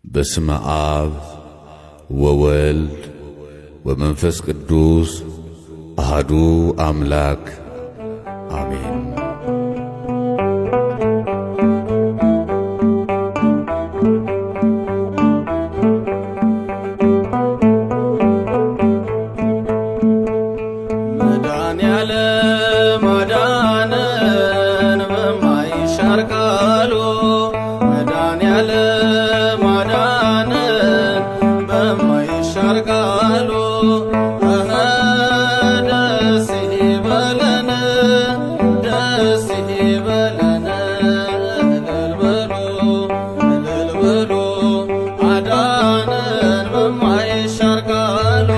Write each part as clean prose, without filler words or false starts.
በስመ አብ ወወልድ ወመንፈስ ቅዱስ አሐዱ አምላክ አሜን። መድኃኔዓለም አዳነን በማይሻር ቃሉ፣ መድኃኔዓለም አዳነን በማይሻር ቃሉ። ደስ ይበለን ደስ ይበለን፣ እልል በሉ እልል በሉ፣ አዳነን በማይሻር ቃሉ።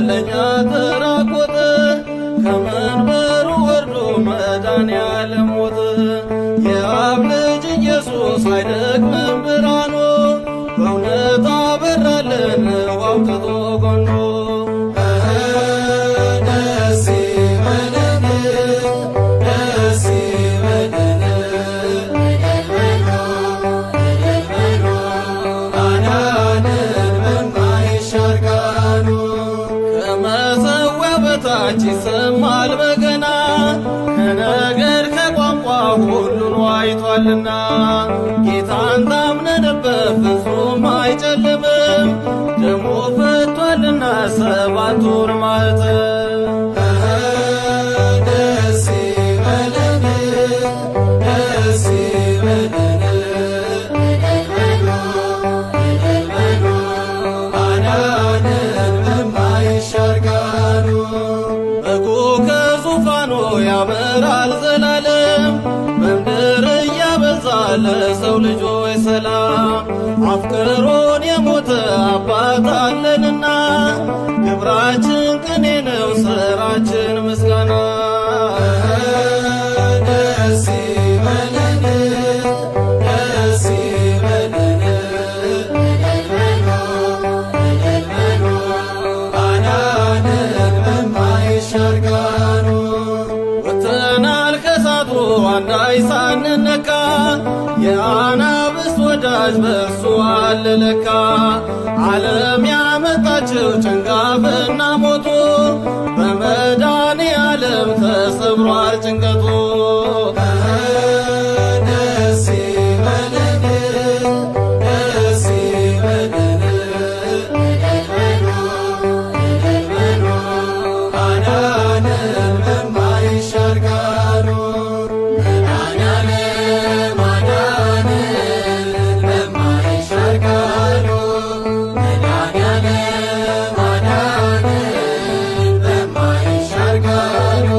ለኛ ተራቆተ ከመንበሩ ወርዶ መድኃኔዓለም ሞተ። የአብ ልጅ ኢየሱስ አይደክምም ብርሃኑ፣ በእውነት አበራልን አውጥቶ ጎኑ። ደስ ይበለን ደስ ይበለን፣ አዳነን በማይሻር ቃሉ። ከመሠዊያ በታች ይሰማል በገና፣ ከነገር ከቋንቋ ሁሉን ዋይቷልና። ጌታን ታምነንበት ፍጹም አይጨልምም፣ ደሙ ፈቷልና ሰባቱን ማኅተም። ደስ ይበለን ደስ ይበለን፣ አዳነን በማይሻር ቃሉ። በጉ ከዙፋኑ ያበራል ዘላለም፣ በምድር እያበዛ ለሰው ልጆች ሰላም። አፍቅሮን የሞተ አባት አለንና፣ ግብራችን ቅኔ ነው ሥራችን ምስጋና። ደስ ይበለን ደስ ይበለን፣ አዳነን በማይሻር ቃሉ። ወጥተናል ከእሳቱ አንዳች ሳንነካ፣ የአናብስት ወዳጅ በእርሱ አለ ለካ። ዓለም ያመጣችው ጭንጋፍና ሞቱ፣ በመድኃኔዓለም ተሰብሯል ጭንቀቱ። ደስ ይበለን ደስ ይበለን፣ አዳነን በማይሻር ቃሉ። መድኃኔዓለም አዳነን በማይሻር ቃሉ፣ መድኃኔዓለም አዳነን በማይሻር ቃሉ።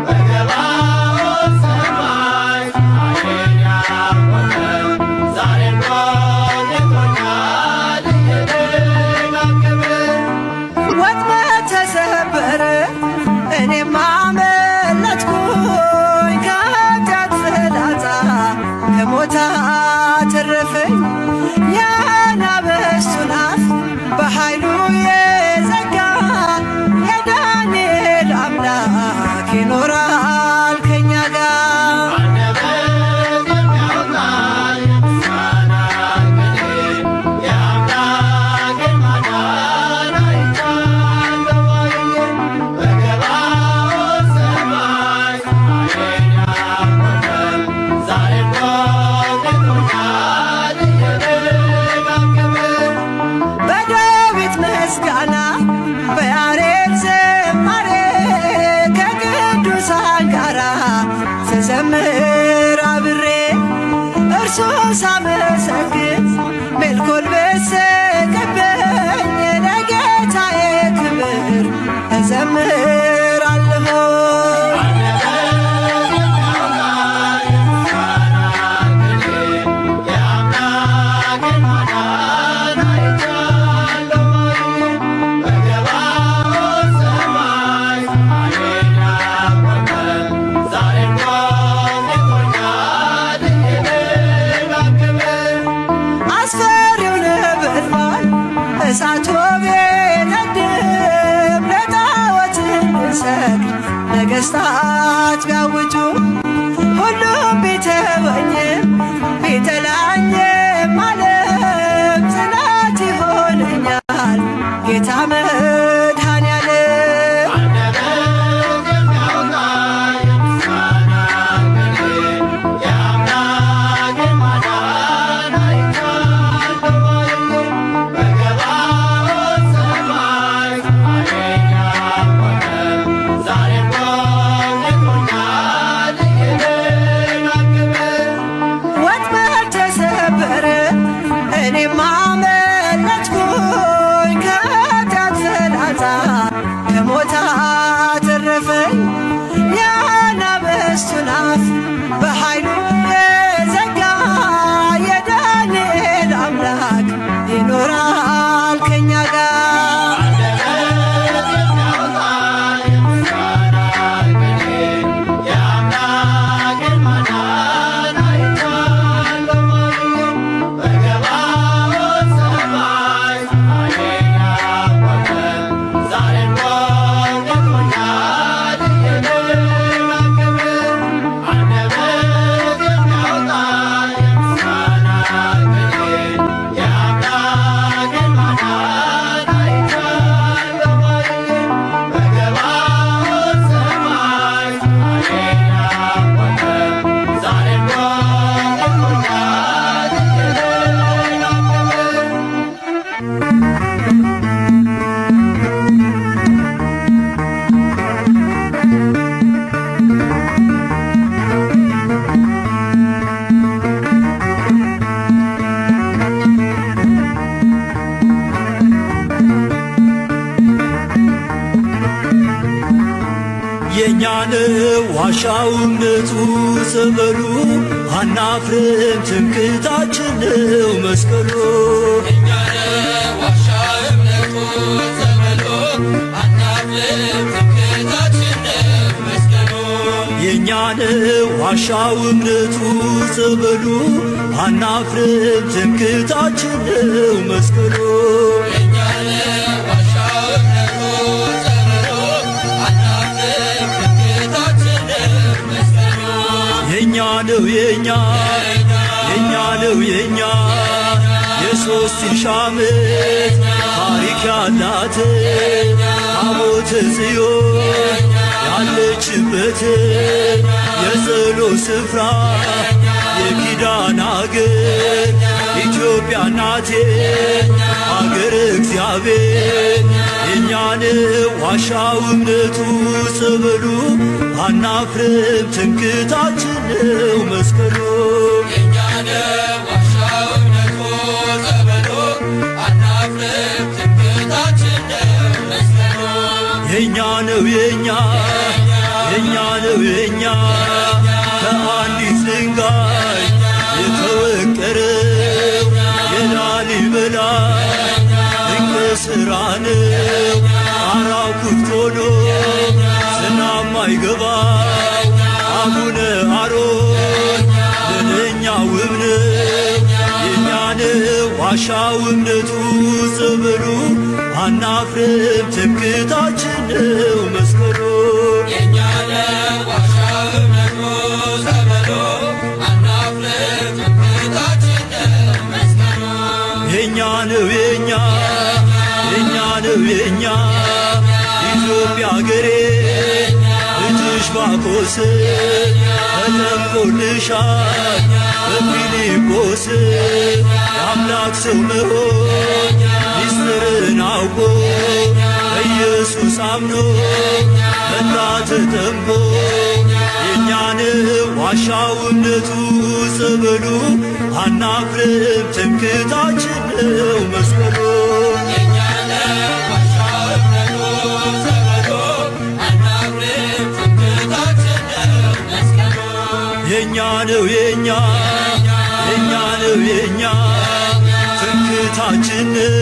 በገባኦን ሰማይ ፀሐይን ያወቀ ዛሬም ጎብኝቶኛል እየደጋገመ። ወጥመድ ተሰበረ እኔም አመለጥኩኝ ከኃጢአት ፍላጻ ከሞት አተረፈኝ። የአናብስቱን አፍ በኃይሉ የዘጋ የዳንኤል አምላክ ይኖራል ከኛ ጋር። አንደበት የሚያወጣ የምስጋና ቅኔ የአምላክን ማዳን አይቻለሁ አይዬ። በገባኦን ሰማይ ፀሐይን ያወቀ ዛሬም ጎብኝቶኛል እየደጋገመ። በዳዊት ምስጋና በያሬድ ዝማሬ ከቅዱሳን ጋራ ስዘምር አብሬ እርሱን ሳመሰግን ሜልኮል በሰቀበኝ ለጌታዬ ክብር እዘምራለሁ። አንደበት የሚያወጣ የምስጋና ቅኔ የአምላክን ማዳን አይቻለሁ አይዬ። በገባኦን ሰማይ ፀሐይን ያወቀ ዛሬም ጎብኝቶኛል እየደጋገመ። አስፈሪው ነበልባል እሳቱ ቢነድም ለጣዖት እንድንሰግድ ነገሥታት ቢያውጁ ሁሉም ቢተወኝም ቢጠላኝም ዓለም ጽናት ይሆነኛል ጌታ መድኃኔዓለም። አንደበት የሚያወጣ የምስጋና ቅኔ የአምላክን ማዳን አይቻለሁ አይዬ። በገባኦን ሰማይ ፀሐይን ያወቀ ዛሬም ጎብኝቶኛል እየደጋገመ። ወጥመድ ተሰበረ እኔም አመለጥኩኝ ከኃጢአት ፍላጻ ከሞት አተረፈኝ። የአናብስቱን አፍ በኃይሉ የዘጋ የዳንኤል አምላክ ይኖራል ከኛ ጋር። አንደበት የሚያወጣ የምስጋና ቅኔ የአምላክን ማዳን አይቻለሁ አይዬ። በገባኦን ሰማይ ፀሐይን ያወቀ ዛሬም ጎብኝቶኛል እየደጋገመ። አንደበት የሚያወጣ የምስጋና ቅኔ የአምላክን ማዳን አይቻለሁ አይዬ። በገባኦን ሰማይ ፀሐይን ያወቀ ዛሬም ጎብኝቶኛል እየደጋገመ። የኛን ዋሻው እምነቱ ጸበሉ አናፍርም ትምክህታችን ነው መስቀሉ። የኛን ዋሻው እምነቱ ጸበሉ አናፍርም ትምክህታችን ነው መስቀሉ። የኛ ነው የኛ ነው የኛ የሦስት ሺህ ዓመት ታሪክ ያላት ታቦተ ጽዮን ያለችበት የጸሎት ስፍራ የኪዳን አገር ኢትዮጵያ ናቴ አገር እግዚአብሔር። የኛን ዋሻው እምነቱ ጸበሉ አናፍርም ትምክህታችን ነው መስቀሉ። የኛ ነው የኛ የኛ ነው የኛ ከአንዲት ድንጋይ የተወቀረው የላሊበላ ድንቅ ሥራ ነው። ጣራው ክፍት ሆኖ ዝናብ ማይገባው አቡነ አሮን ምንኛ ውብ ነው። የኛ ነው ዋሻው እምነቱ ጸበሉ አናፍርም ትምክህታችን ነው መስቀሉ። የኛ ነው ዋሻው እምነቱ ጸበሉ አናፍርም ትምክህታችን ነው መስቀሉ። የኛ ነው የኛ የኛ ነው የኛ ኢትዮጵያ አገሬ ልጅሽ ባኮስ ተጠምቆልሻል በፊልጶስ የአምላክ ሰው መሆን ሚስጥርን አውቆ በኢየሱስ አምኖ መጣ ተጠምቆ። የኛ ነው ዋሻው እምነቱ ጸበሉ አናፍርም ትምክህታችን ነው መስቀሉ። የኛ ነው ዋሻው እምነቱ ጸበሉ አናፍርም ትምክህታችን ነው መስቀሉ። የኛ ነው የኛ የኛ ነው የኛ ትምክህታችን ነው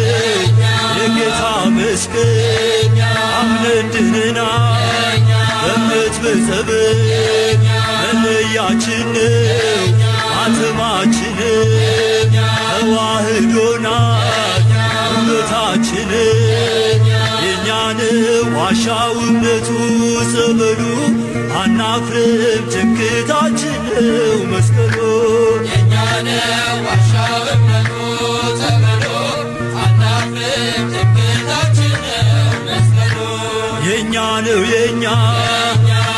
የጌታ መስቀል። አምነን ድነናል በእምነት በጸበል መለያችን ነው ማተማችን ተዋህዶናል ውበታችን። የኛ ነው ዋሻው እምነቱ ጸበሉ አናፍርም ትምክህታችን ነው መስቀሉ። የኛ ነው ዋሻው እምነቱ ጸበሉ አናፍርም ትምክህታችን ነው መስቀሉ። የኛ ነው የኛ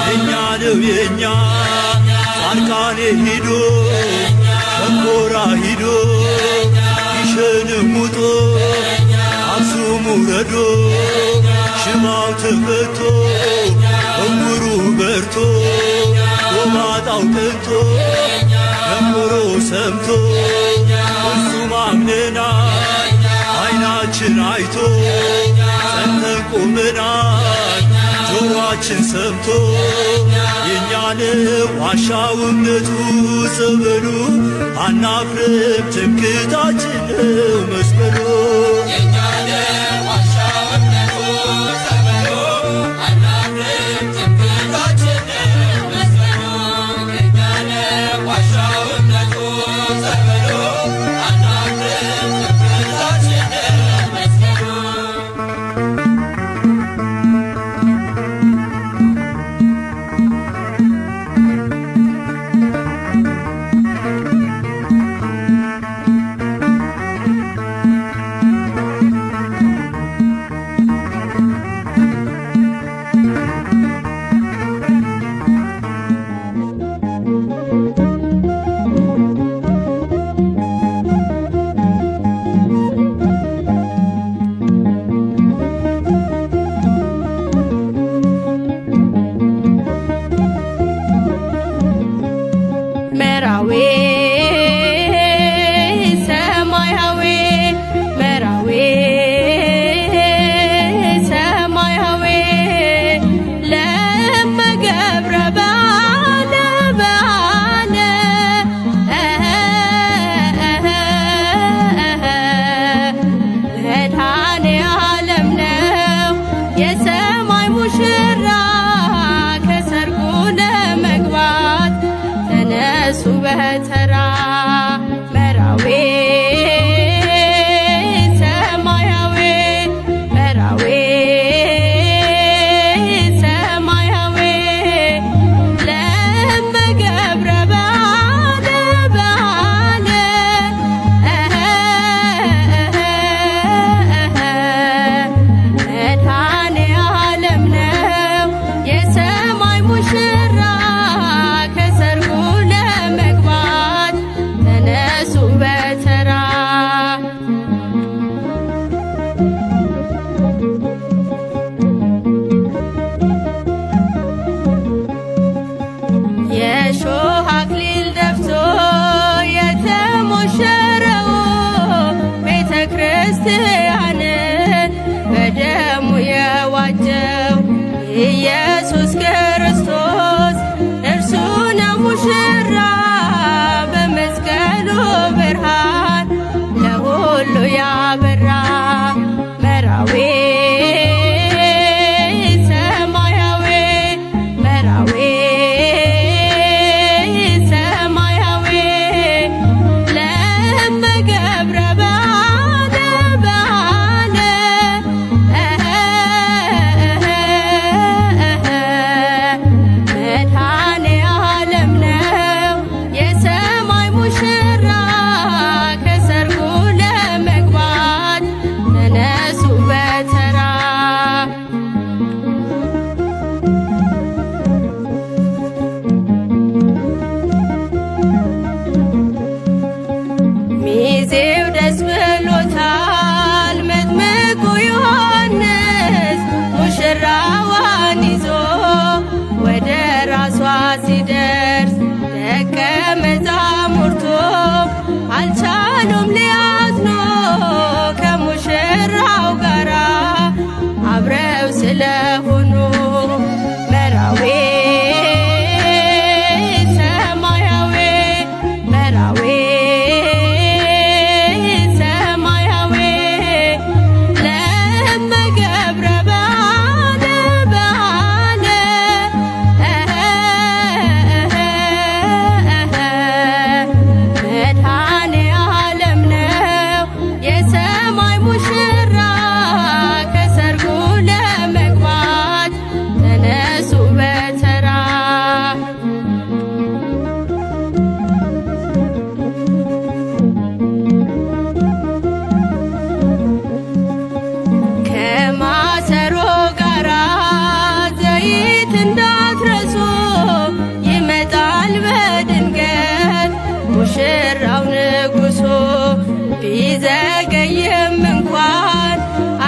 የኛ ነው የኛ ጻድቃኔ ሂዶ ሸንኮራ ሂዶ ግሸንም ውጦ አክሱም ውረዶ ሽባው ተፈቶ ዕውሩ በርቶ ጎባጣው ቀንቶ ደንቆሮ ሰምቶ እሱም አምነናል ዓይናችን አይቶ ጸንተን ቆመናል ጆሮአችን ሰምቶ። የኛ ነው ዋሻው እምነቱ ጸበሉ አናፍርም ትምክህታችን ነው መስቀሉ። የኛ ነው ዋሻው እምነቱ ጸበሉ አናፍርም ትምክህታችን ነው መስቀሉ። የኛ ነው ዋሻው እምነቱ ጸበሉ አናፍርም ትምክህታችን ነው መስቀሉ። መራዌ ሰማያዊ መራዌ ሰማያዊ ለመገብረ ባለ ባለ መድኃኔ ዓለም ነው የሰማይ ሙሽራ ከሰርጉ ለመግባት ተነሱ በተራ ሲደርስ ደቀ መዛሙርቱ አልቻሉም ሊያዝኑ ከሙሽራው ጋራ አብረው ስለሆኑ መራዊ ሰማያዊ መራዊ ሰማያዊ ለመገብረ ባለ ባለ መድኃኔ ዓለም ነው የሰማይ ሙሽራ ከሰርጉ ለመግባት ተነሱ በተራ ከማሰሮ ጋራ ዘይት እንዳትረሱ ይመጣል በድንገት ሙሽራው ንጉሡ ቢዘገይም እንኳን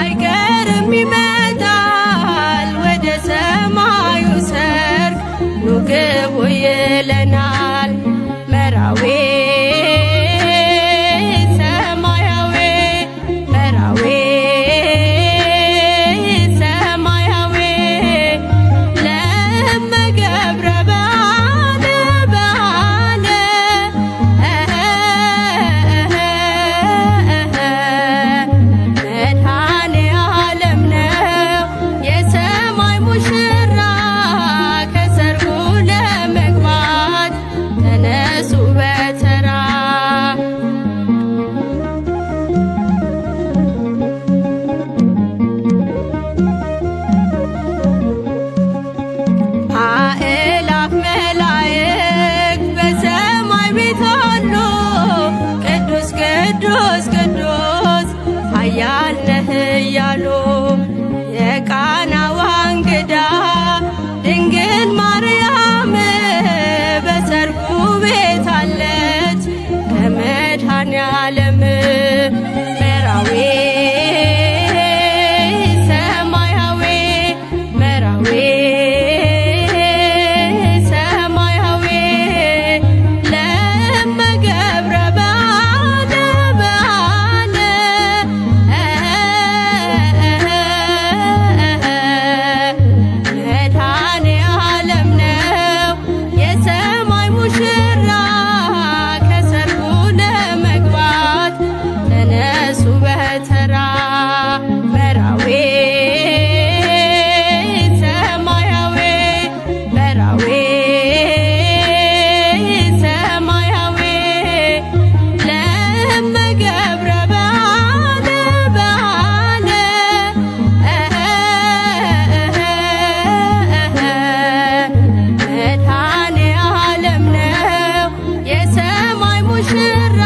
አይቀርም ይመጣል ወደ ሰማዩ ሰርግ ኑ ግቡ ይለናል መራዊ ሰማያዊ መራዊ ሰማያዊ ለመገብረ ባለ ባለ መድኃኔ ዓለም ነው የሰማይ ሙሽራ ከሰርጉ ለመግባት ተነሱ በተራ አእላፍ መላእክት በሰማይ ቤት አሉ ቅዱስ ቅዱስ ቅዱስ ኃያል ነህ እያሉ የቃናዋ እንግዳ ድንግል ማርያም በሰርጉ ቤት አለች ከመድኃኔ ዓለም መራዊ ሰማያዊ መራዊ ሰማያዊ ለመገብረ ባለ ባለ መድኃኔ ዓለም ነው የሰማይ ሙሽራ ከሰርጉ ለመግባት ተነሱ በተራ መራዊ ሰማያዊ መራዊ ሰማያዊ ለመገብረ ባለ ባለ መድኃኔ ዓለም ነው የሰማይ ሙሽራ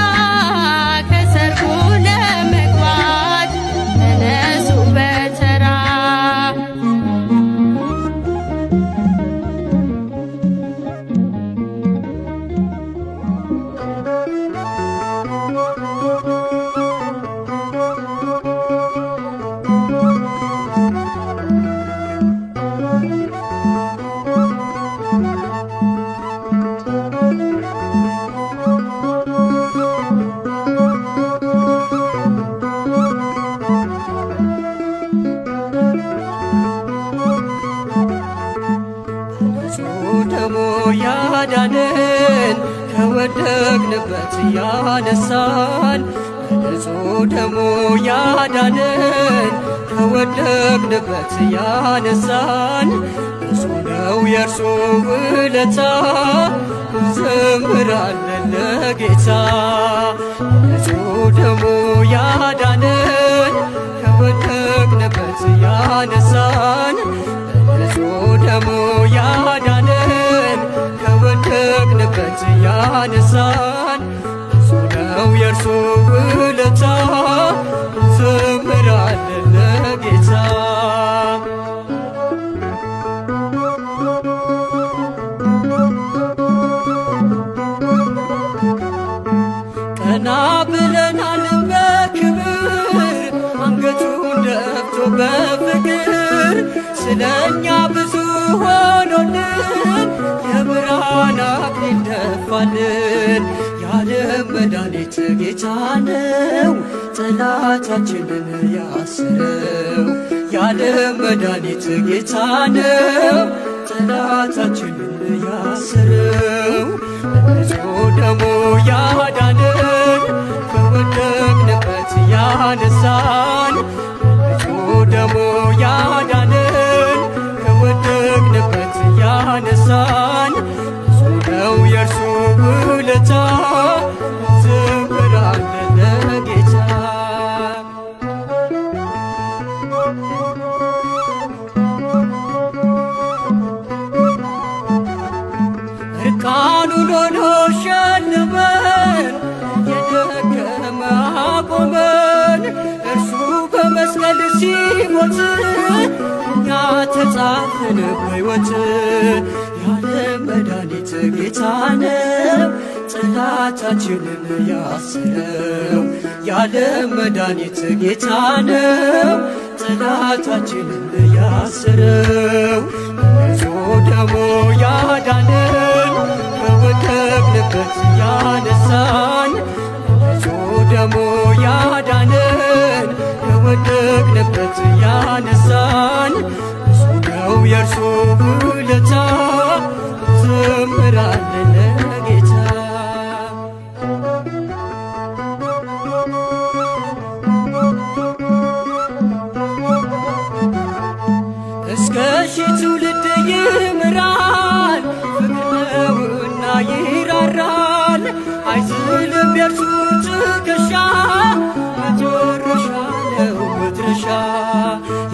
ከሰርጉ ለመግባት ተነሱ በተራ ንጹሕ ደሙ ያዳነን ከወደቅንበት ያነሳን ንጹሕ ደሙ ያዳነን ከወደቅንበት ያነሳን ብዙ ነው የእርሱ ውለታ እንዘምራለን ለጌታ ንጹሕ ደሙ ያዳነን ከወደቅንበት ያነሳን ንጹሕ ደሙ ያዳነን ከወደቅንበት ያነሳን ብዙ ነው የእርሱ ውለታ እንዘምራለን ለጌታ ቀና ብለናል በክብር አንገቱን ደፍቶ በፍቅር ስለኛ ብዙ ሆኖልን ገባልን። የዓለም መድኃኒት ጌታ ነው ጠላታችንን ያስረው። የዓለም መድኃኒት ጌታ ነው ጠላታችንን ያስረው። በንጹሕ ደሙ ያዳነን ከወደቅንበት ያነሳን። በንጹሕ ደሙ ያዳነን ከወደቅንበት ያነሳን። ብዙ ነው የእርሱ ውለታ እንዘምራለን ለጌታ። እርቃኑን ሆኖ ሸለመን የደከመ አቆመን። እርሱ በመስቀል ሲሞት እኛ ተጻፍን በሕይወት። የዓለም መድኃኒት ጌታ ነው ጠላታችንን ያስረው። የዓለም መድኃኒት ጌታ ነው ጠላታችንን ያስረው። በንጹሕ ደሙ ያዳነን ከወደቅንበት ያነሳን። በንጹሕ ደሙ ያዳነን ከወደቅንበት ያነሳን። ብዙ ነው የእርሱ ውለታ እንዘምራለን ለጌታ። እስከ ሺህ ትውልድ ይምራል ፍቅር ነውና ይራራል። አይዝልም የእርሱ ትከሻ መጨረሻ ነው መድረሻ።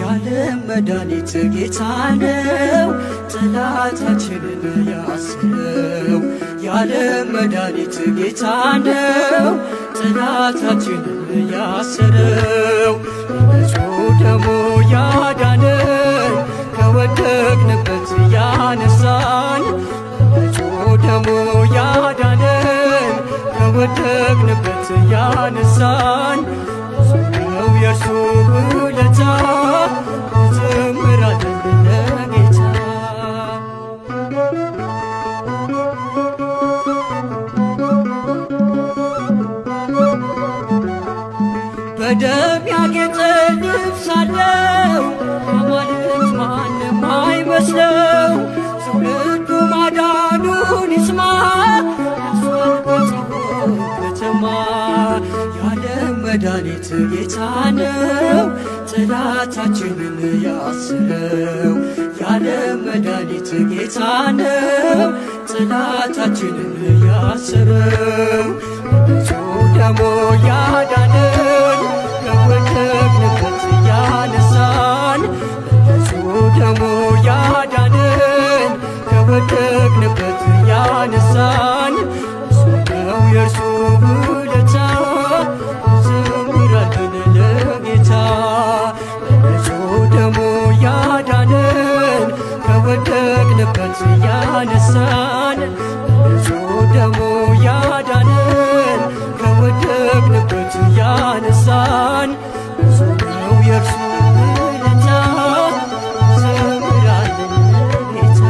የዓለም መድኃኒት ጌታ ነው ጠላታችንን ያስረው። የዓለም መድኃኒት ጌታ ነው ጠላታችንን ያስረው። በንጹሕ ደሙ ያዳነን ከወደቅንበት ያነሳን። በንጹሕ ደሙ ያዳነን ከወደቅንበት ያነሳን። ብዙ ነው የእርሱ ውለታ እንዘምራለን ለጌታ። በደም ያጌጠ ልብስ አለው አማልክት ማንም አይመስለው። ትውልዱ ማዳኑን ይስማ እርሷን በጽዮን ከተማ። የዓለም መድኃኒት ጌታ ነው ጠላታችንን ያስረው። የዓለም መድኃኒት ጌታ ነው ጠላታችንን ያስረው። በንጹሕ ደሙ ያዳነን ከወደቅንበት ያነሳን። በንጹሕ ደሙ ያዳነን ከወደቅንበት ያነሳን። ብዙ ነው የእርሱ ውለታ እንዘምራለን ለጌታ። በንጹሕ ደሙ ያዳነን ከወደቅንበት ያነሳን። በንጹሕ ደሙ ያዳነን ከወደቅንበት ያነሳን። ብዙ ነው የእርሱ ውለታ እንዘምራለን ለጌታ።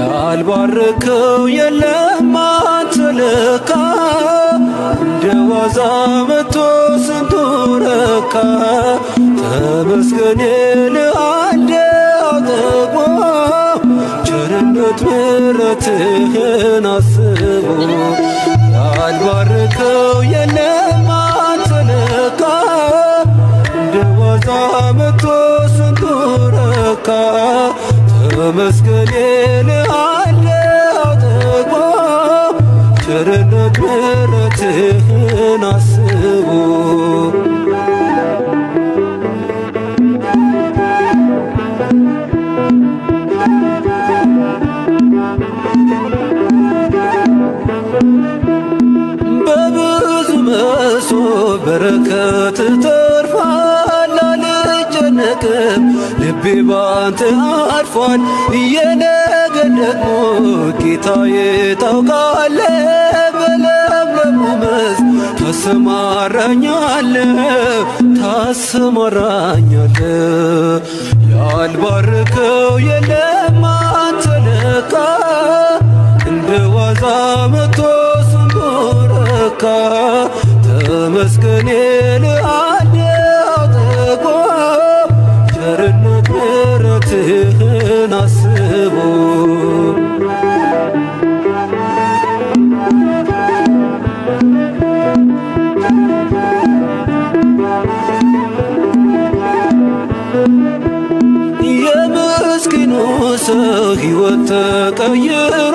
ያልባረከው የለም አንተ ለካ እንደ ዋዛ መቶ ስንቱ ረካ። ተመስገን እልሃለሁ አጠግቦ ቸርነት ምሕረትህን አስቦ ያልባረከው የለም አንተ ለካ እንደ ዋዛ መጥቶ ስንቱ ረካ ተመስገን እልሃለሁ አጠግቦ ቸርነት ምሕረትህን አስቦ በብዙ መሶብ በረከት ተርፏል አልጨነቅም ልቤ ባንተ አርፏል የነገን ደግሞ ጌታዬ ታውቃለህ በለምለሙ መስክ ታሰማራኛለህ ያልባረከው የለም አንተ ለካ እንደ ዋዛ መጥቶ ስንቱ ረካ ተመስገን እልሃለሁ አጠግቦ ቸርነት ምሕረትህን አስቦ የምስኪኑ ሰው ሕይወት ተቀይሯል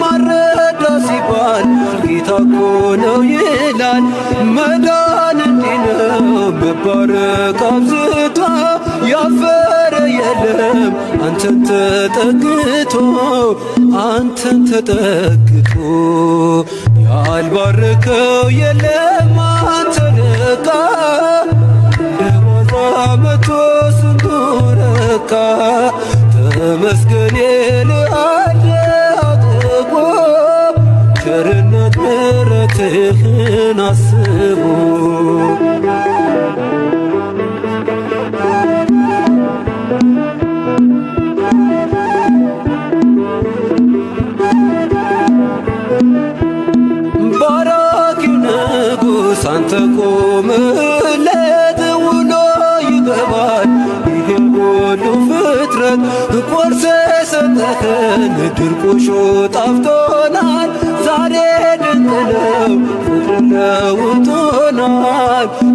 ማረዳ ሲባል ጌታ እኮ ነው ይላል መዳን እንዲህ ነው መባረክ አብዝቶ ያፈረ የለም አንተን ተጠግቶ ያልባረከው የለም አንተ ለካ እንደ ዋዛ መጥቶ ስንቱ ረካ ተመስገን እልሃለሁ አጠግቦ ቸርነት ምሕረትህን አስቦ ባራኪው ንጉሥ አንተ ቆምለት ውሎ ይገባል ይህን ሁሉ ፍጥረት ቆርሰ ሰጠኸን ድርቆሾ ጣፍቶናል ዛሬ ድንቅ ነው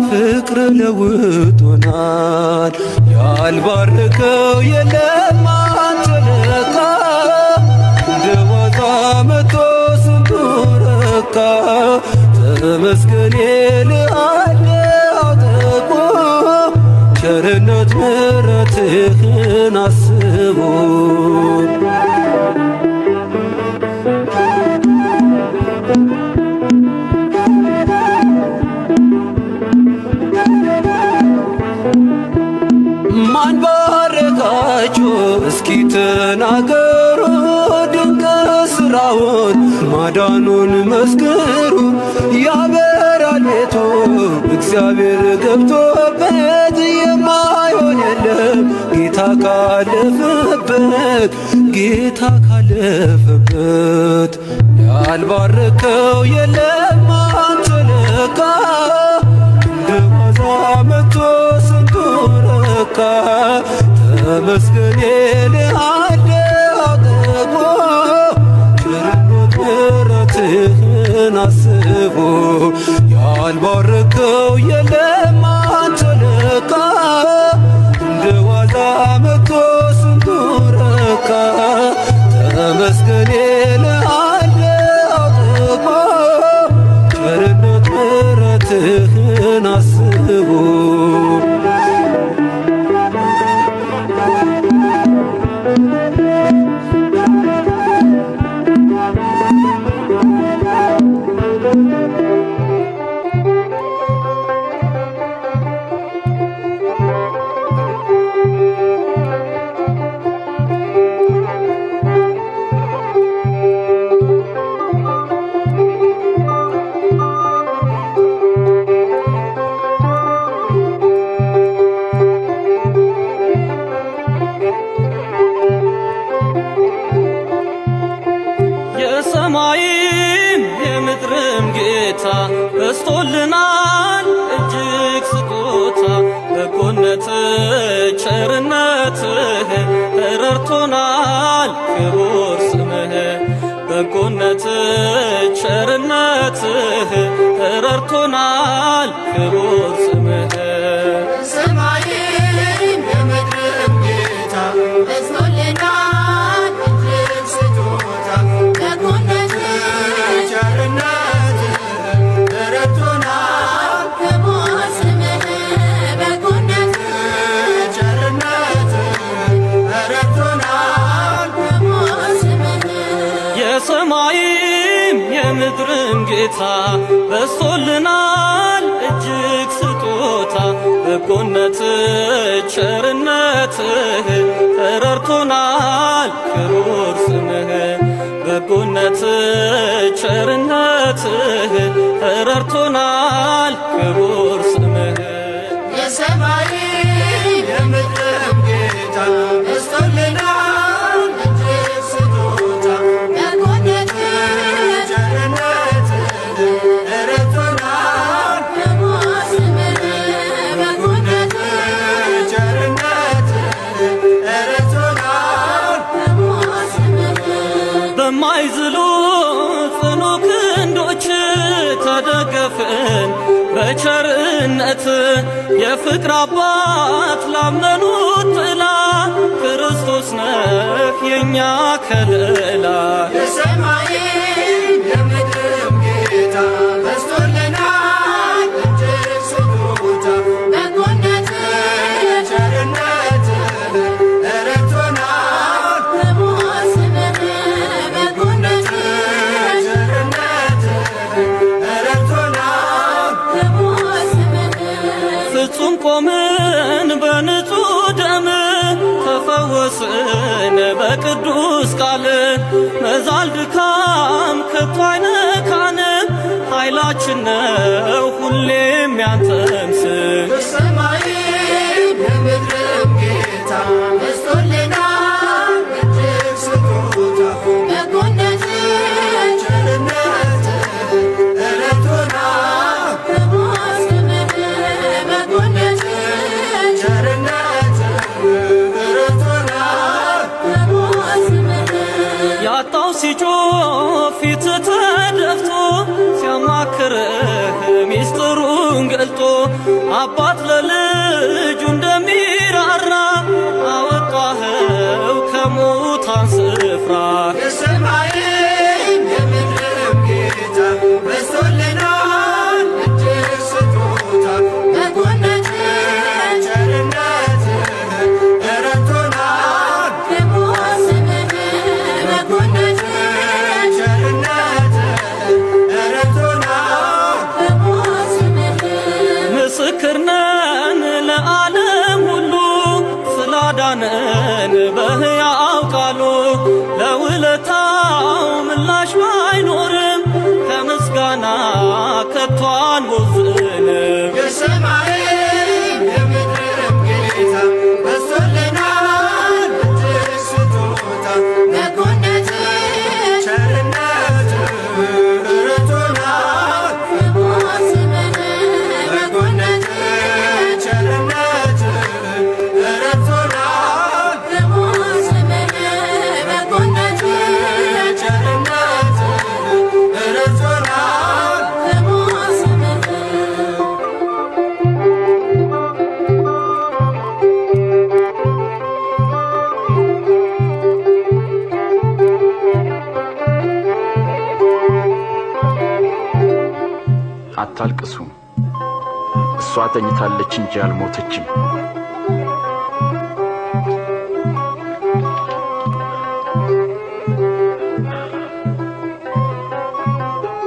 ፍቅር ለውጦናል ያልባረከው የለም አንተ ለካ እንደ ዋዛ መጥቶ ስንቱ ረካ ተመስገን እልሃለሁ አጠግቦ ቸርነት ምሕረትህን አስቦ ማን ባረካችሁ እስኪ ተናገሩ ድንቅ ሥራውን ማዳኑን መስክሩ ያበራል ቤቱ እግዚአብሔር ገብቶበት የማይሆን የለም ጌታ ካለፈበት ያልባረከው የለም አንተ ለካ እንደ ዋዛ መጥቶ ስንቱ ረካ ተመስገን እልሃለሁ አጠግቦ ቸርነት ምሕረትህን አስቦ ያልባረከው የለም አንተ ለካ እንደ ዋዛ መጥቶ ስንቱ ረካ ተመስገን እልሃለሁ አጠግቦ ቸርነት ምሕረትህን አስቦ የሰማይም የምድርም ጌታ በስቶልናል እጅግ ስጦታ በጎነትህ ቸርነትህ ተረድቶናል ክቡር ስምህ በጎነትህ ቸርነትህ ተረድቶናል ክቡር ስምህ ሰማይም የምድርም ጌታ በዝቶልናል እጅግ ስጦታ በጎነትህ ቸርነትህ ተረድቶናል ክቡር ስምህ በጎነትህ ቸርነትህ ተረድቶናል ክቡር ስምህ የሰማይም የምድርም ጌታ በዝቶልናል እጅግ ስጦታ በጎነትህ ቸርነትህ ተረድቶናል ክቡር ስምህ በጎነትህ ቸርነትህ ተረድቶናል ክቡር ስምህ የሰማይም የምድርም ጌታ በዝቶልናል እጅግ ስጦታ በጎነትህ ቸርነትህ ተረድቶናል ክቡር ስምህ በጎነትህ ቸርነትህ ተረድቶናል ክቡር ስምህ በማይዝሉ ጽኑ ክንዶች ተደገፍን በቸርነት የፍቅር አባት ላመኑት ጥላ ክርስቶስ ነህ የእኛ ከለላ የሰማይም የምድርም ጌታ በዝቶልናል እጅግ ስጦታ በጎነትህ ቸርነትህ ተረድቶናል ክቡር ስምህ በጎነትህ ቸርነትህ ተረድቶናል ክቡር ስምህ ፍጹም ቆምን በንጹሕ ደም ተፈወስን በቅዱስ ቃል መዛል ድካም ከቶ አይነካንም ኃይላችን ነው ሁሌም ያንተን ስም የሰማይም የምድርም ጌታ በዝቶልናል እጅግ ስጦታ በጎነትህ ቸርነትህ ተረድቶናል ክቡር ስምህ በጎነትህ ቸርነትህ ተረድቶናል ክቡር ስምህ ያጣው ሲጮህ ፊት ተደፍቶ ሲያማክርህ ሚስጥሩን ገልጦ አባት ለልጁ እንደሚራራ አወጣኸው ከሙታን ስፍራ የሰማይም የምድርም ጌታ በዝቶልናል እጅግ ስጦታ በጎነትህ ቸርነትህ ተረድቶናል ክቡር ስምህ በጎነትህ ቸርነትህ ተረድቶናል ክቡር ስምህ ምስክር ነን ለዓለም ሁሉ ስላዳነን በሕያው ቃሉ ለውለታው ምላሽ ባይኖርም ከምስጋና ከቶ አንቦዝንም የሰማይም የምድርም ጌታ በዝቶልናል እጅግ ስጦታ በጎነትህ ቸርነትህ ተረድቶናል ክቡር ስምህ በጎነትህ ቸርነትህ ተረድቶናል ክቡር ስምህ በጎነትህ ቸርነትህ ተረድቶናል ክቡር ስምህ አታልቅሱ እሷ ተኝታለች እንጂ አልሞተችም።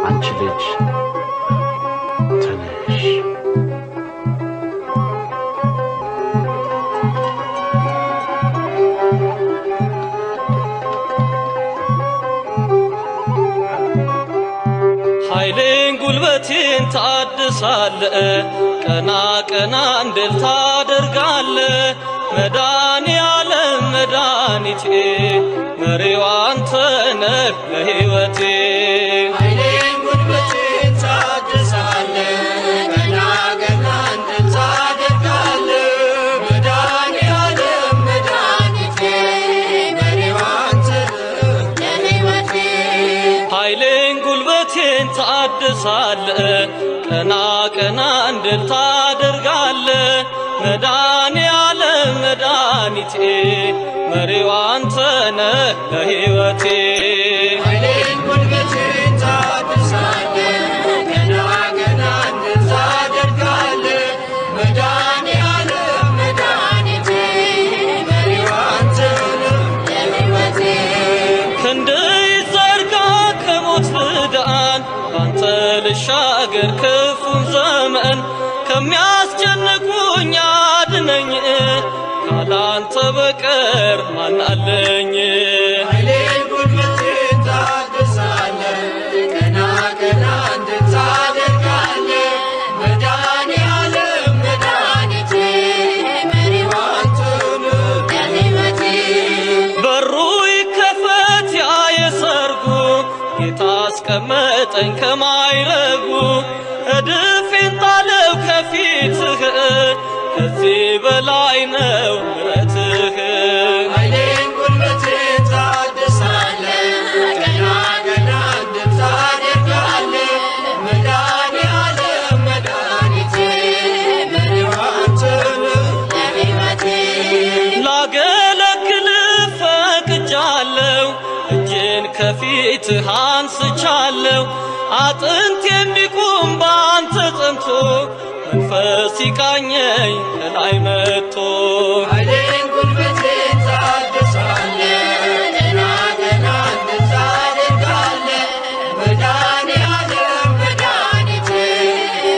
አንቺ ልጅ ተነሽ። ኃይሌን ጉልበቴን ታድሳለ ቀና ቀና እንድል ታደርጋለ መዳን ያለም መድኃኒቴ መሪው አንተ ነህ ለሕይወቴ ኃይሌን ጉልበቴን ታድሳለህ ቀና ቀና እንድል ታደርጋለህ መድኃኔዓለም መድኃኒቴ ታድሳለ ቀና ቀና እንድል ታደርጋለ መዳኔ ዓለም መድኃኒቴ መሪው አንተ ነህ ለሕይወቴ ኃይሌን ጉልበቴን ታድሳለ ቀና ቀና እንድል ታደርጋለ መዳኔ ዓለም መድኃኒቴ መሪው አንተ ነህ ለሕይወቴ ክንድህ ይዘርጋ ከሞት ልዳን ባንተ ልሻገር ክፉን ዘመን ከሚያስጨንቁኝ አድነኝ ካላንተ በቀር ማን አለኝ ኃይሌን ጉልበቴን ታድሳለ ቀና ቀና እንድል ታደርጋለ መዳኔ ዓለም መድኃኒቴ መሪው አንተ ነህ ለሕይወቴ በሩ ይከፈት ያ የሰርጉ ጌታ አስቀመጠኝ ከማይረጉ እድፌን ጣለው ከፊትህ ከዚህ በላይ ነው ምሕረትህ ኃይሌን ጉልበቴን ታድሳለ ቀና ቀና እንድል ታደርጋለ መዳኔ ዓለም መድኃኒቴ መሪው አንተ ነህ ለሕይወቴ ላገለግልህ ፈቅጃለሁ እጄን ከፊትህ አንስቻለሁ አጥንት የሚቁም በአንተ ጸንቶ መንፈስ ይቃኘኝ ከላይ መጥቶ ኃይሌን ጉልበቴን ታድሳለ ቀና ቀና እንድል ታደርጋለ መዳኔ ዓለም መድኃኒቴ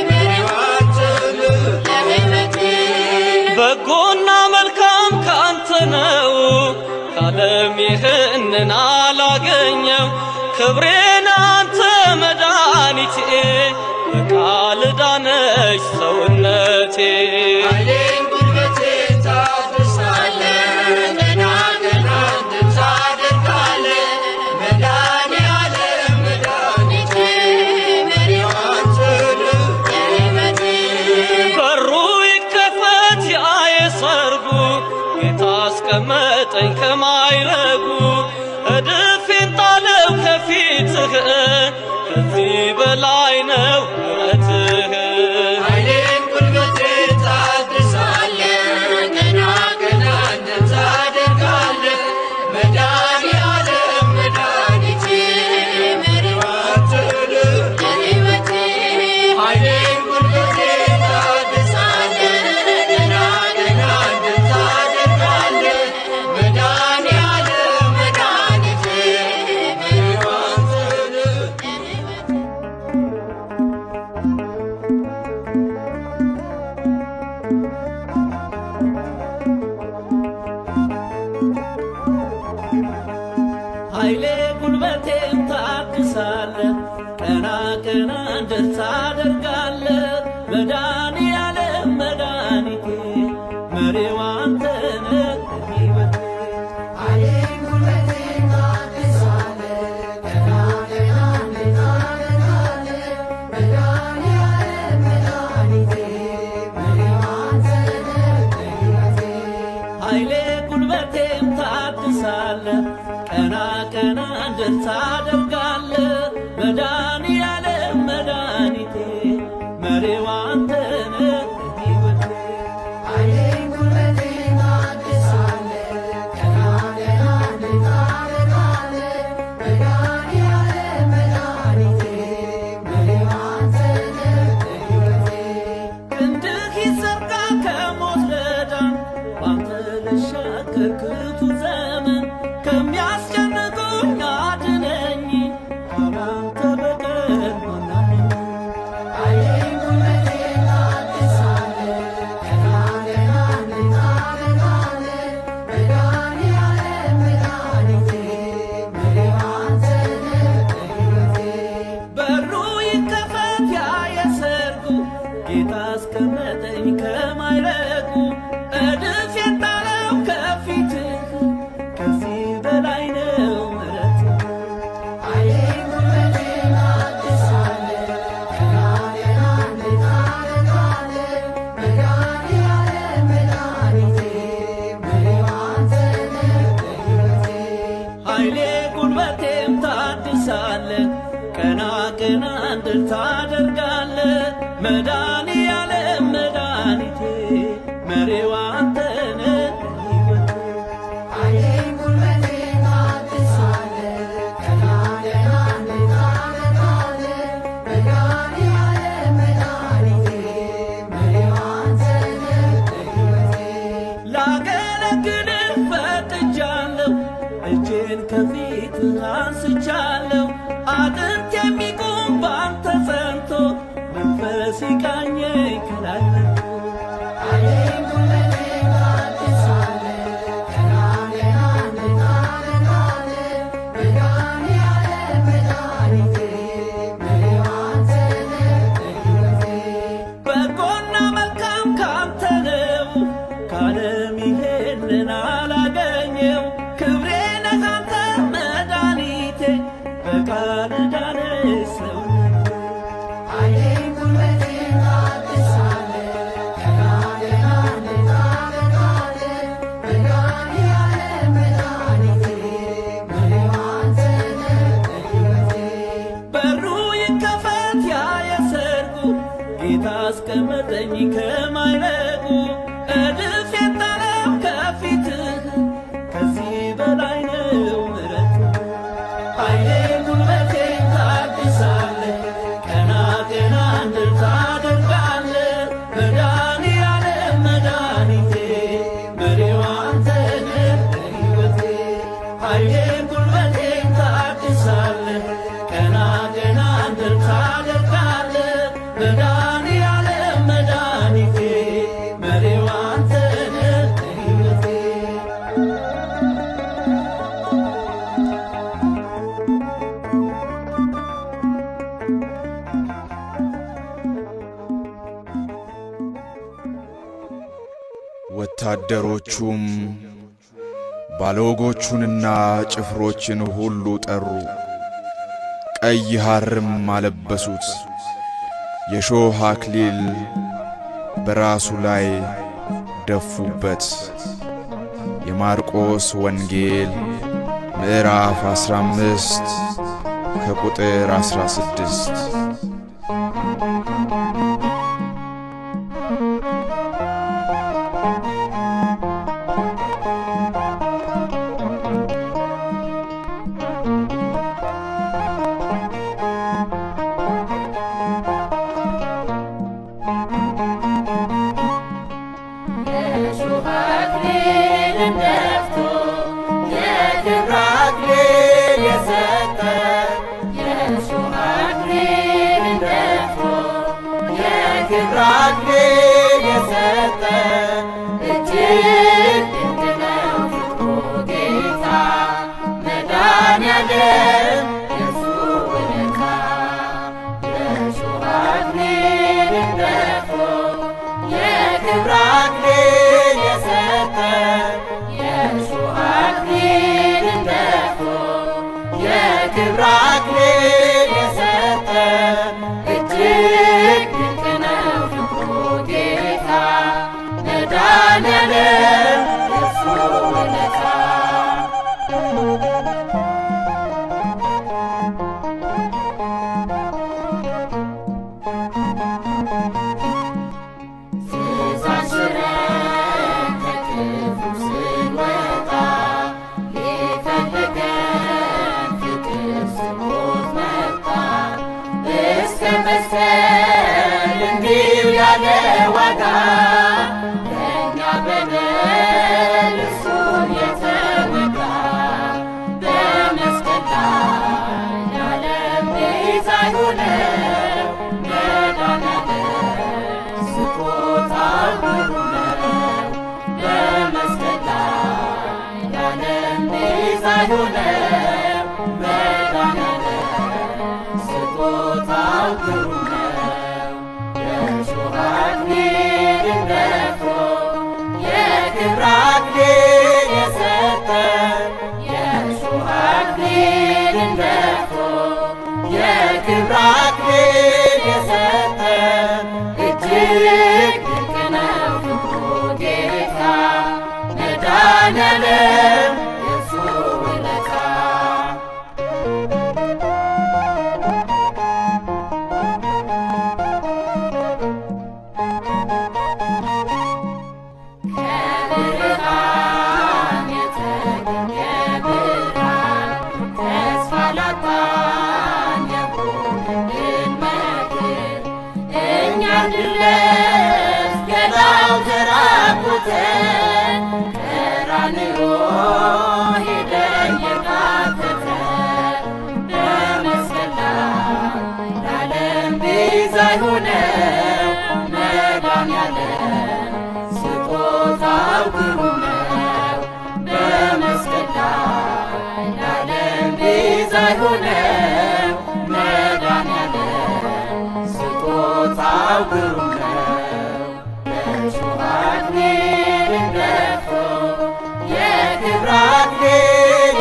መሪው አንተ ነህ ለሕይወቴ በጎና መልካም ካንተ ነው ካለም ይህንን አላገኘው ክብሬን አንተ መድኃኒቴ በቃል ዳነች ሰውነቴ ኃይሌን ጉልበቴን ታድሳለ ቀና ቀና እንድል ታደርጋለ መዳኔ ዓለም መድኃኒቴ መሪው አንተ ነህ ለሕይወቴ በሩ ይከፈት ያ የሰርጉ ጌታ አስቀመጠኝ ከማይረጉ እድፌን ጣለው ከፊትህ ከዚህ በላይ ነው ምሕረትህ ኃይሌን ጉልበቴን ታድሳለ ቀና ቀና እንድል ታደርጋለ መዳኔ ዓለም መድኃኒቴ መሪው አንተ ነህ ለሕይወቴ ኃይሌን ጉልበቴን ታድሳለ ቀና ቀና እንድል ታደርጋለ መዳኔ ዓለም መድኃኒቴ መሪው አንተ ነህ ኃይሌ ጉልበቴን ታድሳለ ቀና ቀና እንድል ታደርጋለ መድኃኔ ዓለም መድኃኒቴ መሪው አንተ ነህ ለሕይወቴ ኃይሌ ጉልበቴን ታድሳለ ቀና ቀና እንድል ታደርጋለ መድኃኔ ዓለም መድኃኒቴ መሪው አንተ ነህ ለሕይወቴ ኃይሌ ጉልበቴን ታድሳለ ቀና ቀና እንድል ታደርጋለ መድኃኔ ዓለም መድኃኒቴ መሪው አንተ ነህ ለሕይወቴ ኃይሌን ጉልበቴን ታድሳለ ቀና ቀና እንድል ታደርጋለ መድኃኔ ዓለም መድኃኒቴ መሪው አንተ ነህ ለሕይወቴ ክንድህ ይዘርጋ ከሞት ለዳን ባንተ ልሻገር ክፉ ዘመን ከሚያስጨንቁኝ አድነኝ ካላንተ በቀር ማን አለኝ ኃይሌን ጉልበቴን ታድሳለ ቀና ቀና እንድል ታደርጋለ መድኃኔ ዓለም መድኃኒቴ መሪው አንተ ነህ ለሕይወቴ በሩ ይከፈት ያ የሰርጉ ጌታ አስቀመጠኝ ከማይረጉ እድፌን ጣለው ከፊትህ ድል ታደርጋለ መድኃኔዓለም መድኃኒቴ መሪዋ አንተነ ሕይወቴ ኃይሌን ጉልበቴን ታድሳለ ቀና ቀና ታደርጋለ መድኃኔዓለም መድኃኒቴ መሪዋ አንተነ ሕይወቴ ላገለግልህ ፈቅጃለሁ እጄን ከፊትህ አንስቻለሁ አጥንት የሚቆም ባንተ ጸንቶ መንፈስ ይቃኘኝ ከላይ መጥቶ ኃይሌን ጉልበቴን ታድሳለ ቀና ቀና ታደርጋለ መድኃኔዓለም መድኃኒቴ መሪዋ አንተነ ሕይወቴ በጎና መልካም ካንተ ነው ከዓለም ይሄንን አላገኘው ክብሬ ነህ አንተ መድኃኒቴ በቃል ዳነ ሰውነቴ ኃይሌን ጉልበቴን ታድሳለ ቀና ቀና ታደርጋለ መድኃኔዓለም መድኃኒቴ መሪዋ አንተነ ሕይወቴ በሩ ይከፈት ያ የሰርጉ ጌታ አስቀመጠኝ ከማይረጉ እድፍ የጣለው ከፊትህ ከዚህ በላይ ነው ምሕረትህ ኃይሌን ጉልበቴን ታድሳለ ቀና ቀና እንድል ታደርጋለ መድኃኔዓለም መድኃኒቴ መሪዋ አንተ ነህ ሕይወቴ ኃይሌን ጉልበቴን ታድሳለ ቀና ቀና እንድል ታደርጋለ መድኃኔዓለም መድኃኒቴ መሪዋ አንተ ነህ ሕይወቴ ወታደሮቹም ባለወጎቹንና ጭፍሮችን ሁሉ ጠሩ፣ ቀይ ሐርም አለበሱት፣ የሾህ አክሊል በራሱ ላይ ደፉበት። የማርቆስ ወንጌል ምዕራፍ 15 ከቁጥር 16። የሾህ አክሊልን ደፍቶ የክብር አክሊል የሰጠ የሾህ አክሊልን ደፍቶ የክብር አክሊል የሰጠ እጅግ ድንቅ ነው ፍቅሩ ጌታ መድኃኔዓለም የእርሱ ውለታ የሾህ አክሊልን ደፍቶ የክብር አክሊል የሰጠ የሾህ አክሊልን ደፍቶ የክብር አክሊል የሰጠ እጅግ ድንቅ ነው ፍቅሩ ጌታ መድኃኔዓለም የእርሱ ውለታ ስዛሽረን ከክፉ ስንወጣ ሊፈልገን ፍቅር ስሞት መጣ እስከ መስቀል እንዲሁ ያለ ዋጋ ለእኛ በደል እርሱን የተወጋ በመስቀል ላይ የዓለም ቤዛ የሆነው መድኃኔዓለም ስጦታው ብሩ ነው። በመስቀል ላይ የዓለም ቤዛ የሆነው መድኃኔዓለም ስጦታው ብሩ ነው። የሾህ አክሊልን ደፍቶ የክብር አክሊል የሰጠ የሾህ አክሊልን ደፍቶ የክብር አክሊል የሰጠ እጅግ ድንቅ ነው ፍቅሩ ጌታ መድኃኔዓለም የእርሱ ውለታ ቀራንዮ ሄደ እየቃተተ በመስቀል ላይ ለዓለም ቤዛ የሆነው መድኃኔዓለም ስጦታው ግሩም ነው። በመስቀል ላይ ለዓለም ቤዛ የሆነው መድኃኔዓለም ስጦታው ግሩም ነው። በእሾህ አክሊልን ደፍቶ የክብር አክሊል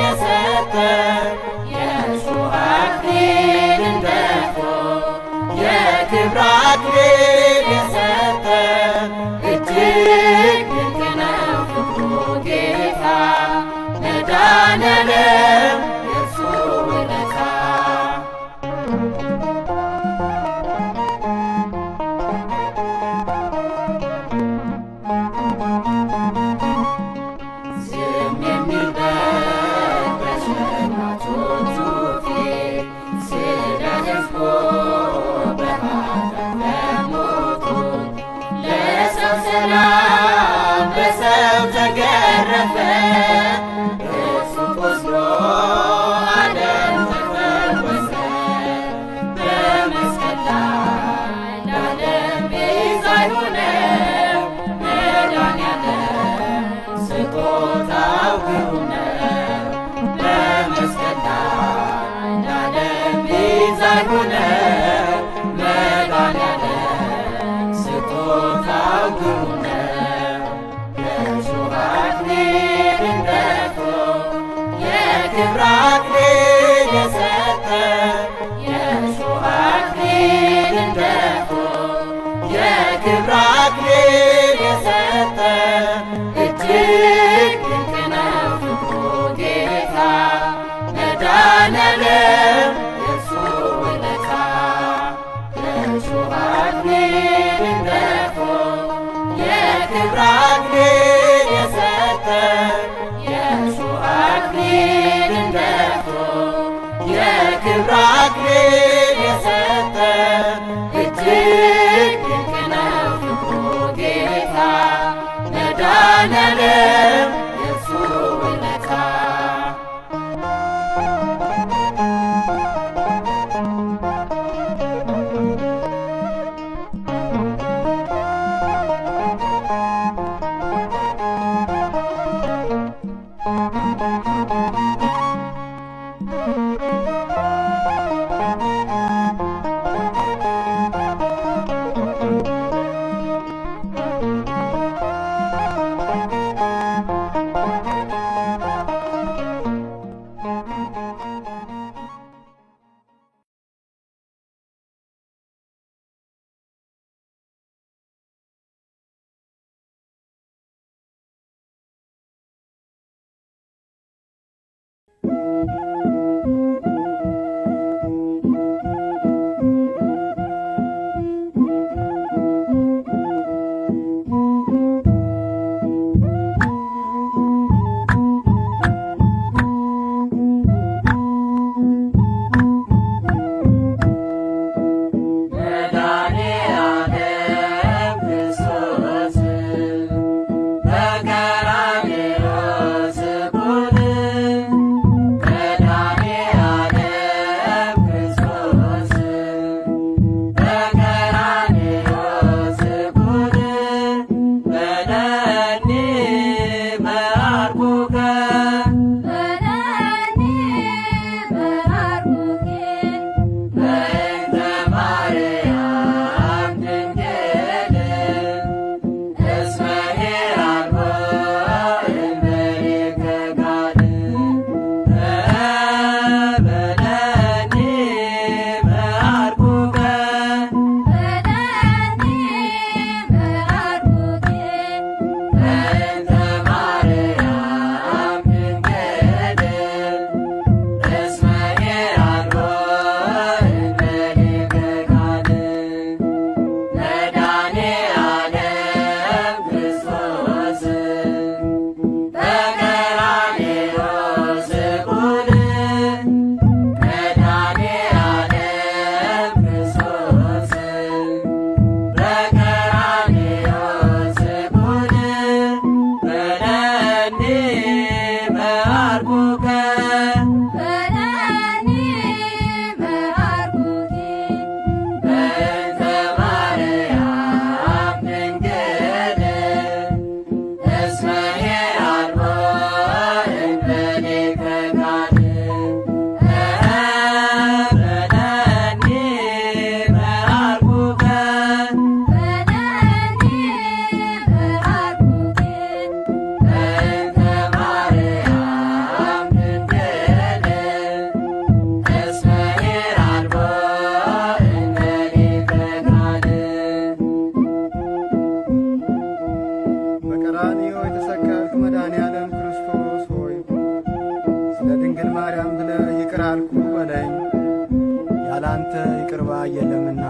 የሰጠን የእሾህ አክሊልን ደፍቶ የክብር አክሊል የሰጠን እጅግ ድንቅ ነው ፍቅሩ ጌታ መድኃኔዓለም የእርሱ ውለታ። ዝም የሚልበት በሸማቾቹ ፊት ስለ ሕዝቡ በኃጢአት ለሞቱት ለሰው ሰላም በሰው ተገረፈ። እርሱ ቆስሎ ዓለም ተፈወሰ። በመስቀል ላይ ለዓለም ቤዛ የሆነው መድኃኔዓለም ስጦታው ግሩም ነው። በመስቀል ላይ ለዓለም ቤዛ የሆነው መድኃኔዓለም ስጦታው ግሩም ነው። የእሾህ አክሊልን ደፍቶ የክብር አክሊል የሰጠን የእሾህ አክሊልን ደፍቶ የክብር አክሊል የሰጠን እጅግ ድንቅ ነው ፍቅሩ ጌታ መድኃኔዓለም የእርሱ ውለታ። የእሾህ አክሊልን ደፍቶ የክብር አክሊል የሰጠን የእሾህ አክሊልን ድንግል ማርያም ብለህ ይቅር አልኩ በለኝ፣ ያላንተ ይቅር ባይ የለምና።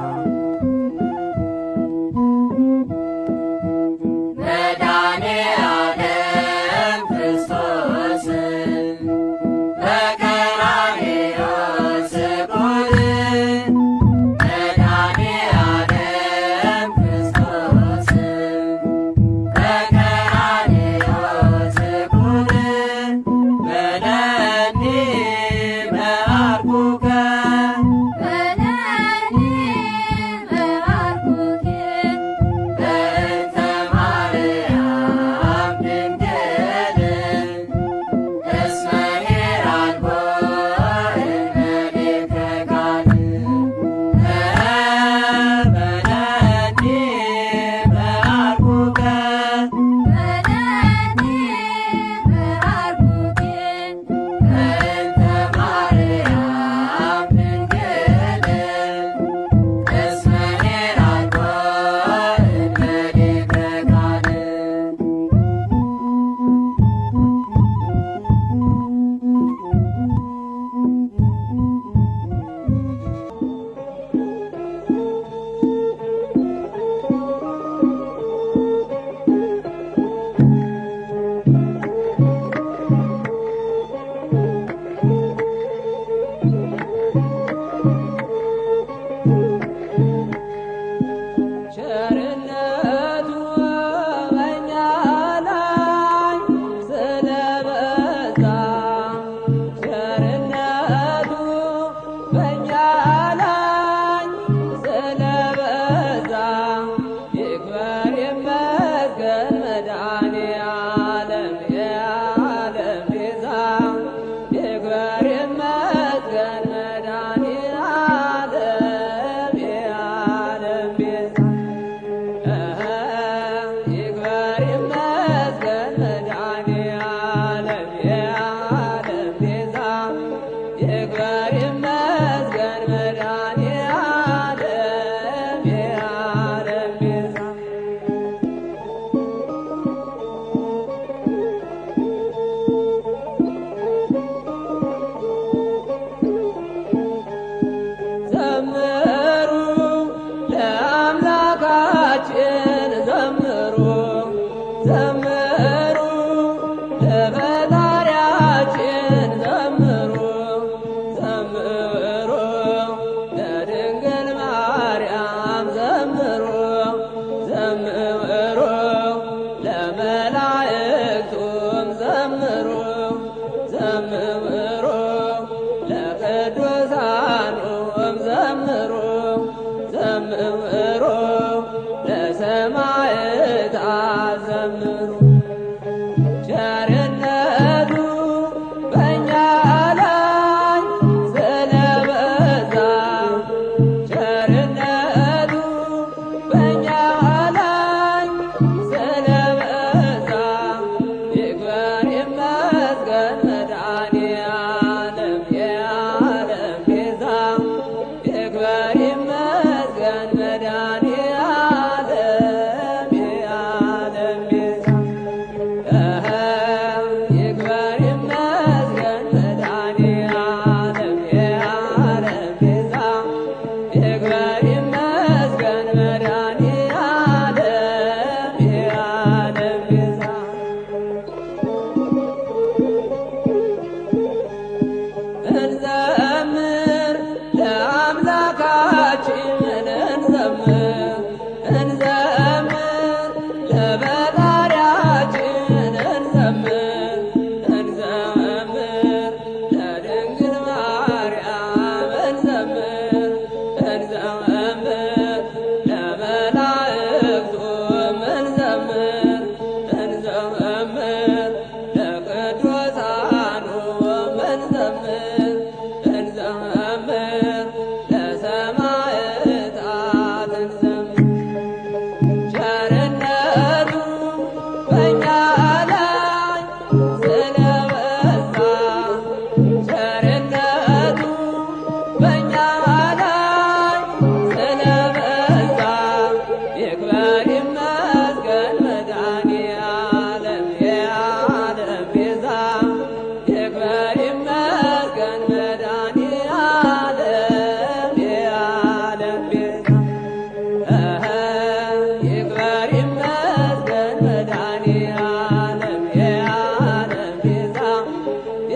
ይክበር ይመስገን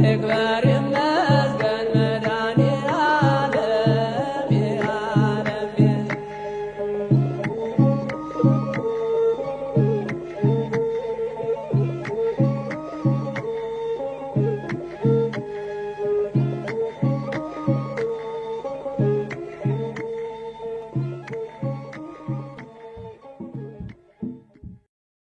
ይክበር